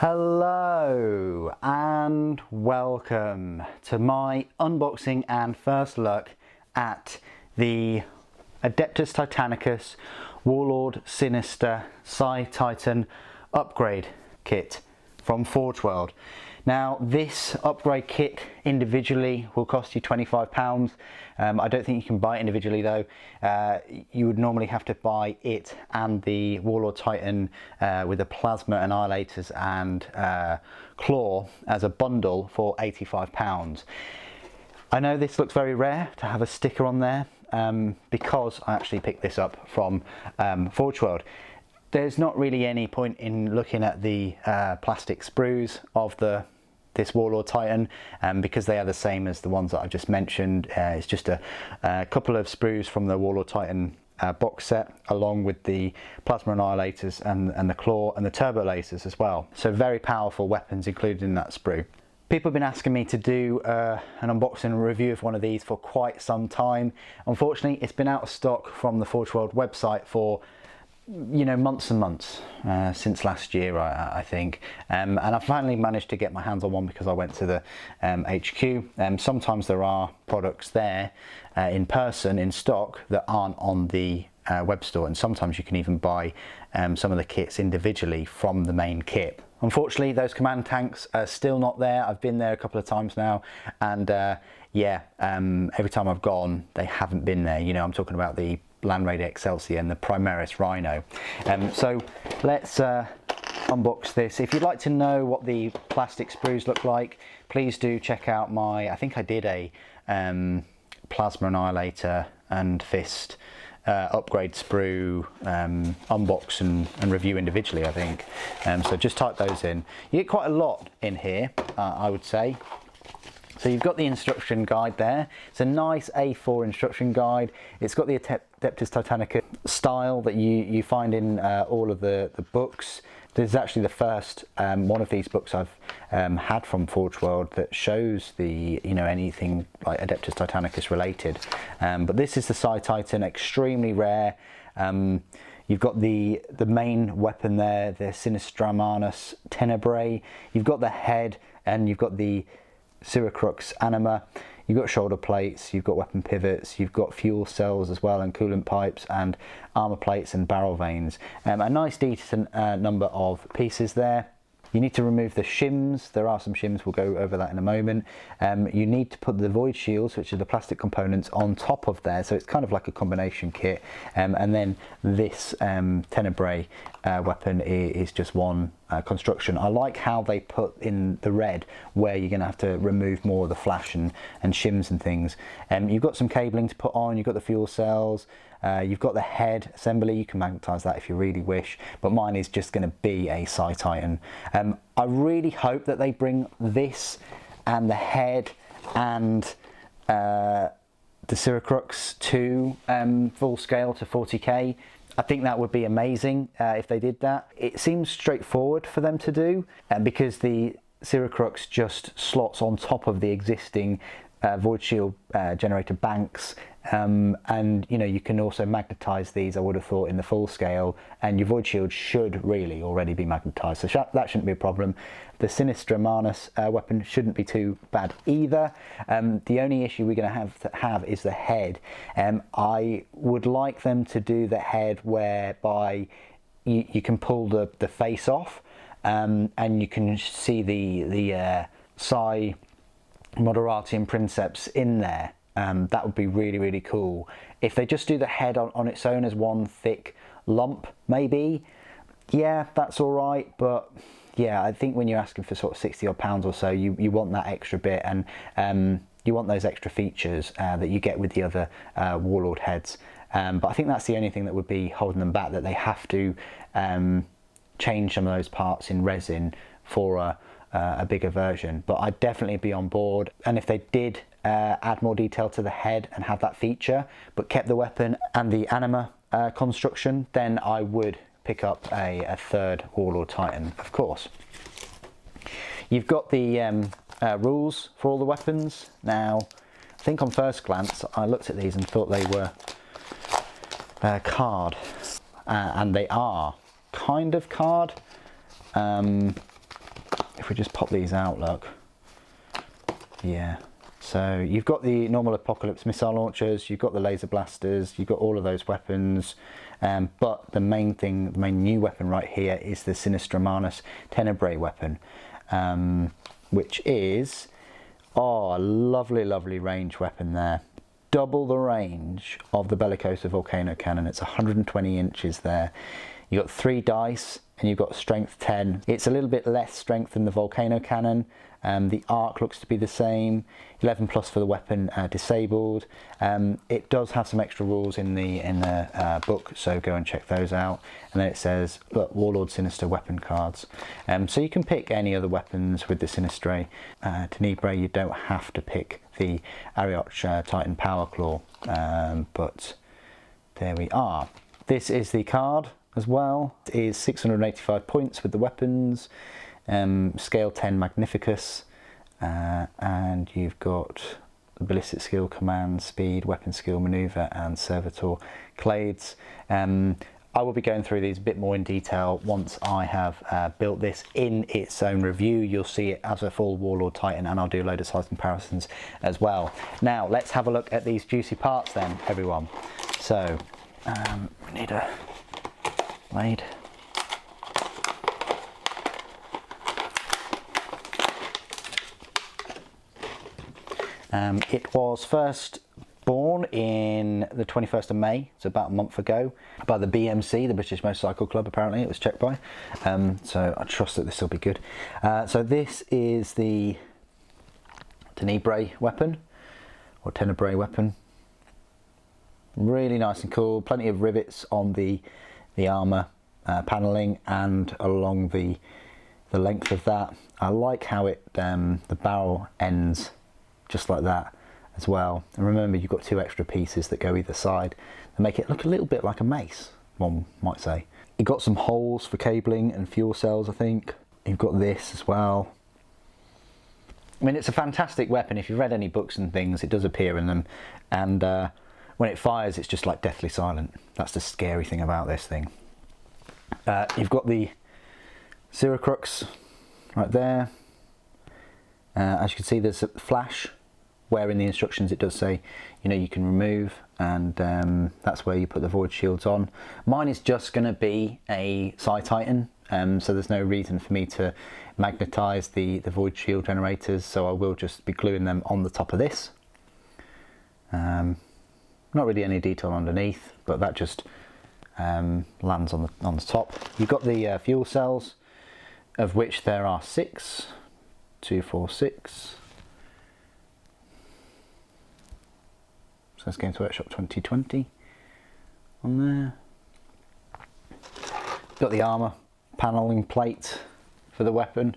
Hello and welcome to my unboxing and first look at the Adeptus Titanicus Warlord-Sinister Psi-Titan upgrade kit from Forge World. Now this upgrade kit individually will cost you £25. I don't think you can buy it individually though. You would normally have to buy it and the Warlord Titan with the plasma annihilators and claw as a bundle for £85. I know this looks very rare to have a sticker on there because I actually picked this up from Forge World. There's not really any point in looking at the plastic sprues of this Warlord Titan because they are the same as the ones that I've just mentioned. It's just a couple of sprues from the Warlord Titan box set, along with the plasma annihilators and the claw and the turbo lasers as well. So very powerful weapons included in that sprue. People have been asking me to do an unboxing review of one of these for quite some time. Unfortunately, it's been out of stock from the Forge World website for months and months since last year, I think, and I finally managed to get my hands on one because I went to the HQ. Sometimes there are products there in person in stock that aren't on the web store, and sometimes you can even buy some of the kits individually from the main kit. Unfortunately, those command tanks are still not there. I've been there a couple of times now, and every time I've gone they haven't been there. I'm talking about the Land Raider Excelsior and the Primaris Rhino. So let's unbox this. If you'd like to know what the plastic sprues look like, please do check out I think I did a plasma annihilator and fist upgrade sprue unbox and review individually, I think. So just type those in. You get quite a lot in here, I would say. So you've got the instruction guide there. It's a nice A4 instruction guide. It's got the Adeptus Titanicus style that you find in all of the books. This is actually the first one of these books I've had from Forge World that shows the anything like Adeptus Titanicus related. But this is the Psi-Titan, extremely rare. You've got the main weapon there, the Sinistramanus Tenebrae. You've got the head, and you've got the Sirocrux anima. You've got shoulder plates, you've got weapon pivots, you've got fuel cells as well, and coolant pipes and armor plates and barrel vanes. A nice decent number of pieces there. You need to remove the shims. There are some shims, we'll go over that in a moment. You need to put the void shields, which are the plastic components, on top of there, so it's kind of like a combination kit. And then this Tenebrae weapon is just one construction. I like how they put in the red where you're going to have to remove more of the flash and shims and things. You've got some cabling to put on, you've got the fuel cells, you've got the head assembly. You can magnetize that if you really wish, but mine is just going to be a Psi-Titan. I really hope that they bring this and the head and the Sirocrux to full scale to 40k. I think that would be amazing if they did that. It seems straightforward for them to do because the Sirocrux just slots on top of the existing void shield generator banks, and you can also magnetize these, I would have thought, in the full scale, and your void shield should really already be magnetized, so that shouldn't be a problem. The Sinistramanus weapon shouldn't be too bad either. The only issue we're going to have is the head. I would like them to do the head whereby you can pull the face off, and you can see the Psi Moderatium Princeps in there. That would be really cool. If they just do the head on its own as one thick lump, maybe, yeah, that's all right. But yeah, I think when you're asking for sort of 60 odd pounds or so, you want that extra bit, and you want those extra features that you get with the other Warlord heads. But I think that's the only thing that would be holding them back, that they have to change some of those parts in resin for a bigger version. But I'd definitely be on board, and if they did add more detail to the head and have that feature but kept the weapon and the anima construction, then I would pick up a third Warlord Titan, of course. You've got the rules for all the weapons. Now I think on first glance I looked at these and thought they were card, and they are kind of card. if we just pop these out, look, yeah. So you've got the normal Apocalypse missile launchers, you've got the laser blasters, you've got all of those weapons, but the main thing, the main new weapon right here is the Sinister Tenebrae weapon, which is, oh, a lovely, lovely range weapon there. Double the range of the Bellicosa Volcano Cannon. It's 120 inches there. You've got 3 dice and you've got strength 10. It's a little bit less strength than the Volcano Cannon. The arc looks to be the same. 11 plus for the weapon disabled. It does have some extra rules in the book, so go and check those out. And then it says, look, Warlord-Sinister weapon cards. So you can pick any other weapons with the Sinister Tenebrae. You don't have to pick the Warlord-Titan Power Claw, but there we are. This is the card as well. It is 685 points with the weapons. Scale 10 Magnificus, and you've got the ballistic skill, command, speed, weapon skill, maneuver, and servitor clades. I will be going through these a bit more in detail once I have built this in its own review. You'll see it as a full Warlord Titan, and I'll do a load of size comparisons as well. Now let's have a look at these juicy parts then, everyone. So we need a blade. It was first born in the 21st of May, so about a month ago, by the BMC, the British Motorcycle Club, apparently it was checked by, so I trust that this will be good. So this is the Tenebrae weapon, or Tenebrae weapon. Really nice and cool, plenty of rivets on the armour panelling and along the length of that. I like how it the barrel ends just like that as well. And remember, you've got 2 extra pieces that go either side and make it look a little bit like a mace, one might say. You've got some holes for cabling and fuel cells, I think. You've got this as well. I mean, it's a fantastic weapon. If you've read any books and things, it does appear in them. And when it fires, it's just like deathly silent. That's the scary thing about this thing. You've got the Ziracrux right there. As you can see, there's a flash where in the instructions it does say, you know, you can remove, and that's where you put the void shields on. Mine is just going to be a Psi-Titan, so there's no reason for me to magnetize the void shield generators, so I will just be gluing them on the top of this. Not really any detail underneath, but that just lands on the top. You've got the fuel cells, of which there are 6. 2, 4, 6. So that's Games Workshop 2020 on there. Got the armour panelling plate for the weapon.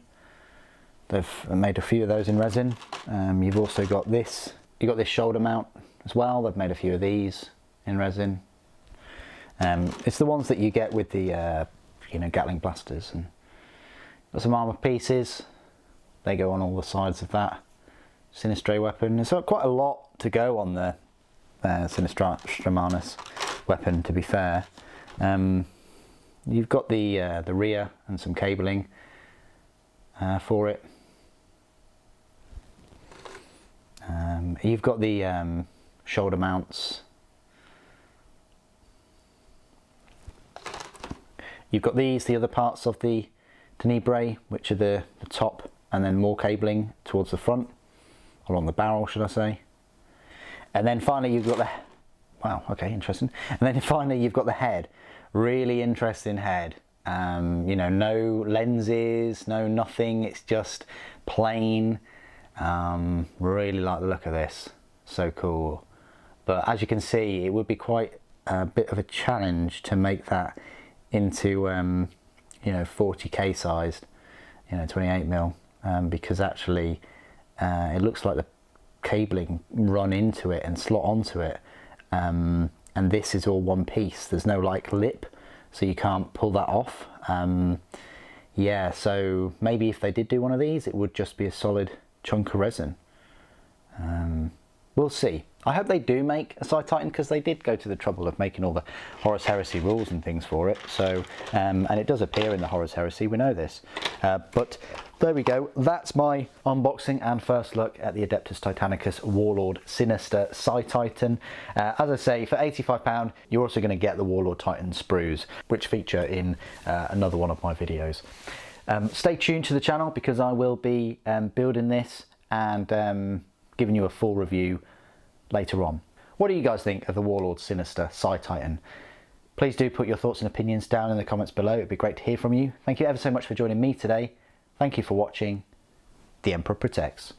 They've made a few of those in resin. You've also got this. You've got this shoulder mount as well. They've made a few of these in resin. It's the ones that you get with the you know, Gatling blasters. And got some armour pieces. They go on all the sides of that Sinister weapon. There's quite a lot to go on the Sinister weapon, to be fair. You've got the rear and some cabling for it. You've got the shoulder mounts. You've got these, the other parts of the Tenebrae, which are the top, and then more cabling towards the front, along the barrel, should I say. And then finally you've got the, wow, okay, interesting. And then finally you've got the head. Really interesting head. You know, no lenses, no nothing, it's just plain. Really like the look of this, so cool. But as you can see, it would be quite a bit of a challenge to make that into, you know, 40k sized, you know, 28mm. Because actually it looks like the cabling run into it and slot onto it, and this is all one piece. There's no like lip, so you can't pull that off. Yeah, so maybe if they did do one of these, it would just be a solid chunk of resin. We'll see. I hope they do make a Psi-Titan, because they did go to the trouble of making all the Horus Heresy rules and things for it. So, and it does appear in the Horus Heresy, we know this. But there we go. That's my unboxing and first look at the Adeptus Titanicus Warlord-Sinister Psi-Titan. As I say, for £85, you're also going to get the Warlord Titan sprues, which feature in another one of my videos. Stay tuned to the channel, because I will be building this and giving you a full review later on. What do you guys think of the Warlord-Sinister Psi-Titan? Please do put your thoughts and opinions down in the comments below. It'd be great to hear from you. Thank you ever so much for joining me today. Thank you for watching. The Emperor protects.